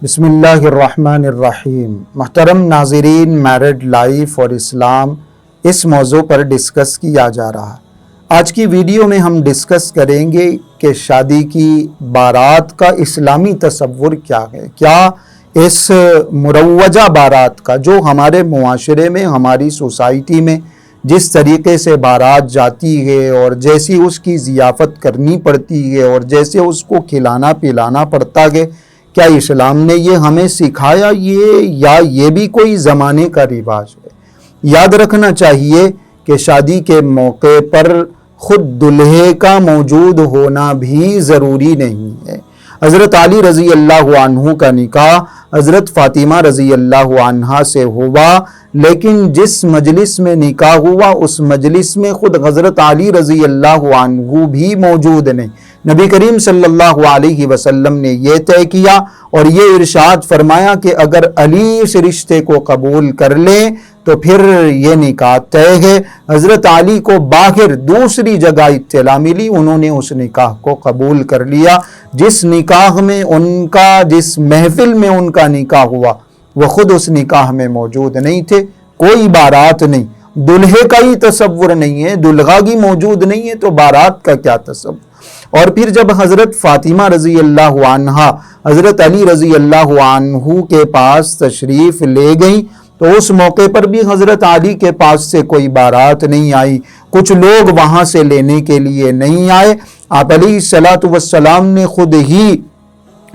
بسم اللہ الرحمن الرحیم۔ محترم ناظرین، میرڈ لائف اور اسلام اس موضوع پر ڈسکس کیا جا رہا ہے۔ آج کی ویڈیو میں ہم ڈسکس کریں گے کہ شادی کی بارات کا اسلامی تصور کیا ہے۔ کیا اس مروجہ بارات کا جو ہمارے معاشرے میں، ہماری سوسائٹی میں جس طریقے سے بارات جاتی ہے اور جیسی اس کی ضیافت کرنی پڑتی ہے اور جیسے اس کو کھلانا پلانا پڑتا ہے، کیا اسلام نے یہ ہمیں سکھایا یا یہ بھی کوئی زمانے کا رواج ہے؟ یاد رکھنا چاہیے کہ شادی کے موقع پر خود دلہے کا موجود ہونا بھی ضروری نہیں ہے۔ حضرت علی رضی اللہ عنہ کا نکاح حضرت فاطمہ رضی اللہ عنہا سے ہوا، لیکن جس مجلس میں نکاح ہوا اس مجلس میں خود حضرت علی رضی اللہ عنہ بھی موجود نہیں۔ نبی کریم صلی اللہ علیہ وسلم نے یہ طے کیا اور یہ ارشاد فرمایا کہ اگر علی اس رشتے کو قبول کر لیں تو پھر یہ نکاح طے ہے۔ حضرت علی کو باہر دوسری جگہ اطلاع ملی، انہوں نے اس نکاح کو قبول کر لیا۔ جس نکاح میں جس محفل میں ان کا نکاح ہوا وہ خود اس نکاح میں موجود نہیں تھے، کوئی بارات نہیں، دلہے کا ہی تصور نہیں ہے، دلہا کی موجود نہیں ہے تو بارات کا کیا تصور؟ اور پھر جب حضرت فاطمہ رضی اللہ عنہا حضرت علی رضی اللہ عنہ کے پاس تشریف لے گئیں تو اس موقع پر بھی حضرت علی کے پاس سے کوئی بارات نہیں آئی، کچھ لوگ وہاں سے لینے کے لیے نہیں آئے۔ آپ علیہ الصلوۃ والسلام نے خود ہی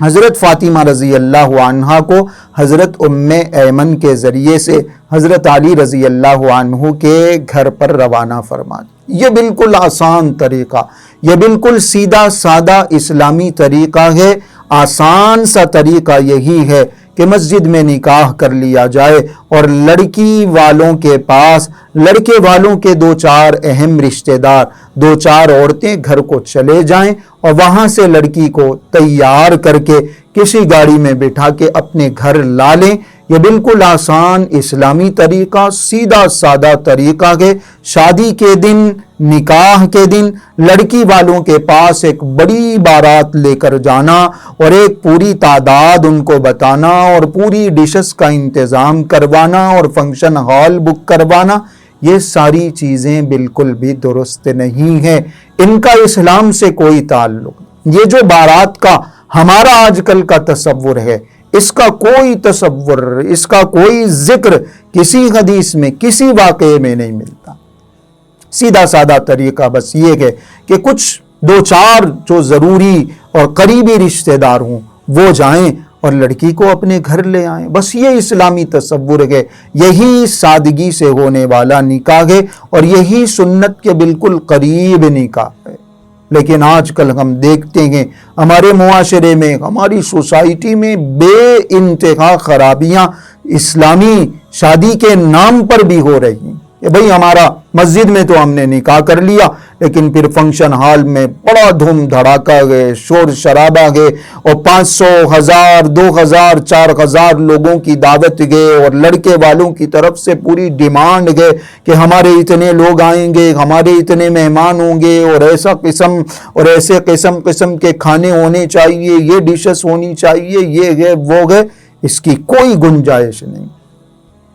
حضرت فاطمہ رضی اللہ عنہا کو حضرت ام ایمن کے ذریعے سے حضرت علی رضی اللہ عنہ کے گھر پر روانہ فرما دیا۔ یہ بالکل آسان طریقہ، یہ بالکل سیدھا سادہ اسلامی طریقہ ہے۔ آسان سا طریقہ یہی ہے کہ مسجد میں نکاح کر لیا جائے اور لڑکی والوں کے پاس لڑکے والوں کے دو چار اہم رشتہ دار، دو چار عورتیں گھر کو چلے جائیں اور وہاں سے لڑکی کو تیار کر کے کسی گاڑی میں بٹھا کے اپنے گھر لا لیں۔ یہ بالکل آسان اسلامی طریقہ، سیدھا سادہ طریقہ ہے۔ شادی کے دن، نکاح کے دن لڑکی والوں کے پاس ایک بڑی بارات لے کر جانا اور ایک پوری تعداد ان کو بتانا اور پوری ڈشز کا انتظام کروانا اور فنکشن ہال بک کروانا، یہ ساری چیزیں بالکل بھی درست نہیں ہیں، ان کا اسلام سے کوئی تعلق نہیں۔ یہ جو بارات کا ہمارا آج کل کا تصور ہے، اس کا کوئی تصور، اس کا کوئی ذکر کسی حدیث میں، کسی واقعے میں نہیں ملتا۔ سیدھا سادہ طریقہ بس یہ ہے کہ کچھ دو چار جو ضروری اور قریبی رشتہ دار ہوں وہ جائیں اور لڑکی کو اپنے گھر لے آئیں، بس یہ اسلامی تصور ہے۔ یہی سادگی سے ہونے والا نکاح ہے اور یہی سنت کے بالکل قریب نکاح ہے۔ لیکن آج کل ہم دیکھتے ہیں ہمارے معاشرے میں، ہماری سوسائٹی میں بے انتہا خرابیاں اسلامی شادی کے نام پر بھی ہو رہی ہیں کہ بھئی ہمارا مسجد میں تو ہم نے نکاح کر لیا، لیکن پھر فنکشن ہال میں بڑا دھوم دھڑاکا گئے، شور شرابہ گئے اور 500، 1000، 2000، 4000 لوگوں کی دعوت گئے اور لڑکے والوں کی طرف سے پوری ڈیمانڈ گئے کہ ہمارے اتنے لوگ آئیں گے، ہمارے اتنے مہمان ہوں گے اور ایسا قسم اور ایسے قسم کے کھانے ہونے چاہیے، یہ ڈشز ہونی چاہیے، یہ ہے وہ ہے۔ اس کی کوئی گنجائش نہیں۔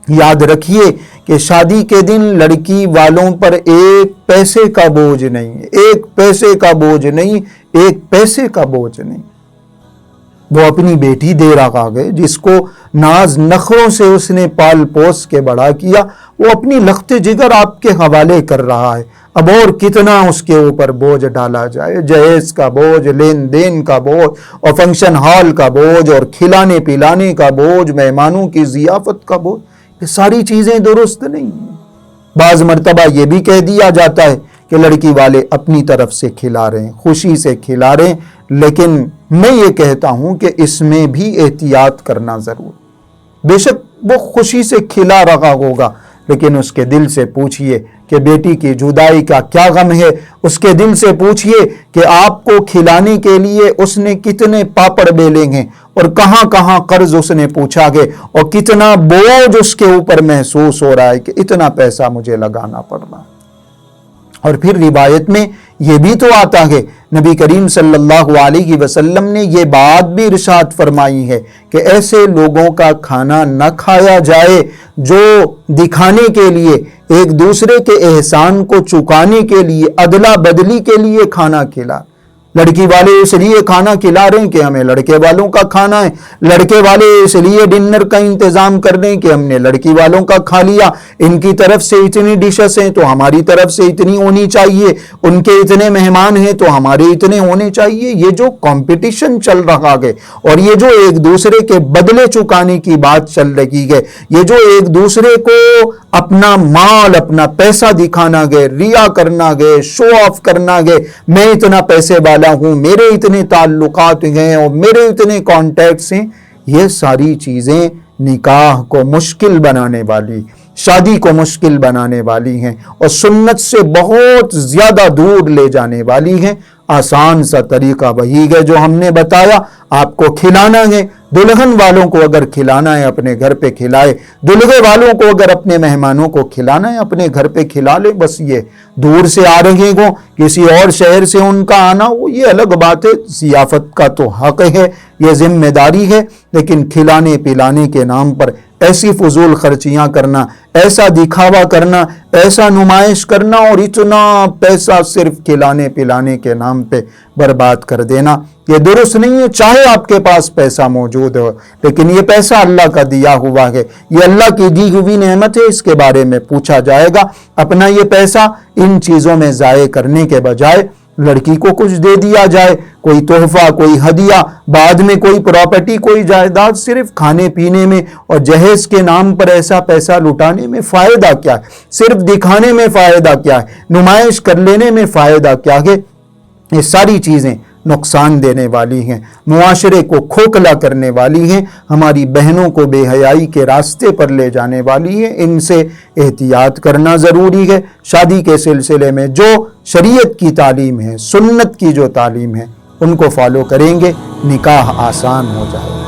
یاد رکھیے کہ شادی کے دن لڑکی والوں پر ایک پیسے کا بوجھ نہیں ہے، ایک پیسے کا بوجھ نہیں، ایک پیسے کا بوجھ نہیں۔ وہ اپنی بیٹی دے رہا ہے جس کو ناز نخروں سے اس نے پال پوس کے بڑا کیا، وہ اپنی لخت جگر آپ کے حوالے کر رہا ہے۔ اب اور کتنا اس کے اوپر بوجھ ڈالا جائے، جہیز کا بوجھ، لین دین کا بوجھ اور فنکشن ہال کا بوجھ اور کھلانے پلانے کا بوجھ، مہمانوں کی ضیافت کا بوجھ، یہ ساری چیزیں درست نہیں ہیں۔ بعض مرتبہ یہ بھی کہہ دیا جاتا ہے کہ لڑکی والے اپنی طرف سے کھلا رہے ہیں، خوشی سے کھلا رہے ہیں، لیکن میں یہ کہتا ہوں کہ اس میں بھی احتیاط کرنا ضرور۔ بے شک وہ خوشی سے کھلا رہا ہوگا، لیکن اس کے دل سے پوچھئے کہ بیٹی کی جدائی کا کیا غم ہے، اس کے دل سے پوچھئے کہ آپ کو کھلانے کے لیے اس نے کتنے پاپڑ بیلے ہیں اور کہاں کہاں قرض اس نے پوچھا گے اور کتنا بوجھ اس کے اوپر محسوس ہو رہا ہے کہ اتنا پیسہ مجھے لگانا پڑ رہا ہے۔ اور پھر روایت میں یہ بھی تو آتا ہے، نبی کریم صلی اللہ علیہ وسلم نے یہ بات بھی ارشاد فرمائی ہے کہ ایسے لوگوں کا کھانا نہ کھایا جائے جو دکھانے کے لیے، ایک دوسرے کے احسان کو چکانے کے لیے، ادلا بدلی کے لیے کھانا کھلا۔ لڑکی والے اس لیے کھانا کھلا رہے ہیں کہ ہمیں لڑکے والوں کا کھانا ہے، لڑکے والے اس لیے ڈنر کا انتظام کر رہے ہیں کہ ہم نے لڑکی والوں کا کھا لیا، ان کی طرف سے اتنی ڈشز ہیں تو ہماری طرف سے اتنی ہونی چاہیے، ان کے اتنے مہمان ہیں تو ہمارے اتنے ہونے چاہیے۔ یہ جو کمپٹیشن چل رہا ہے اور یہ جو ایک دوسرے کے بدلے چکانے کی بات چل رہی ہے، یہ جو ایک دوسرے کو اپنا مال، اپنا پیسہ دکھانا گئے، ریا کرنا گئے، شو آف کرنا گئے، میں اتنا پیسے والا ہوں، میرے اتنے تعلقات ہیں اور میرے اتنے کانٹیکٹس ہیں، یہ ساری چیزیں نکاح کو مشکل بنانے والی، شادی کو مشکل بنانے والی ہیں اور سنت سے بہت زیادہ دور لے جانے والی ہیں۔ آسان سا طریقہ وہی ہے جو ہم نے بتایا، آپ کو کھلانا ہے، دلہن والوں کو اگر کھلانا ہے اپنے گھر پہ کھلائے، دلہے والوں کو اگر اپنے مہمانوں کو کھلانا ہے اپنے گھر پہ کھلا لے۔ بس یہ دور سے آ رہے ہوں، کسی اور شہر سے ان کا آنا وہ یہ الگ بات ہے، ضیافت کا تو حق ہے، یہ ذمہ داری ہے، لیکن کھلانے پلانے کے نام پر ایسی فضول خرچیاں کرنا، ایسا دکھاوا کرنا، ایسا نمائش کرنا اور اتنا پیسہ صرف کھلانے پلانے کے نام پہ برباد کر دینا، یہ درست نہیں ہے۔ چاہے آپ کے پاس پیسہ موجود ہو، لیکن یہ پیسہ اللہ کا دیا ہوا ہے، یہ اللہ کی دی ہوئی نعمت ہے، اس کے بارے میں پوچھا جائے گا۔ اپنا یہ پیسہ ان چیزوں میں ضائع کرنے کے بجائے لڑکی کو کچھ دے دیا جائے، کوئی تحفہ، کوئی ہدیہ، بعد میں کوئی پراپرٹی، کوئی جائیداد۔ صرف کھانے پینے میں اور جہیز کے نام پر ایسا پیسہ لٹانے میں فائدہ کیا ہے؟ صرف دکھانے میں فائدہ کیا ہے؟ نمائش کر لینے میں فائدہ کیا ہے؟ یہ ساری چیزیں نقصان دینے والی ہیں، معاشرے کو کھوکھلا کرنے والی ہیں، ہماری بہنوں کو بے حیائی کے راستے پر لے جانے والی ہیں۔ ان سے احتیاط کرنا ضروری ہے۔ شادی کے سلسلے میں جو شریعت کی تعلیم ہے، سنت کی جو تعلیم ہے، ان کو فالو کریں گے، نکاح آسان ہو جائے گا۔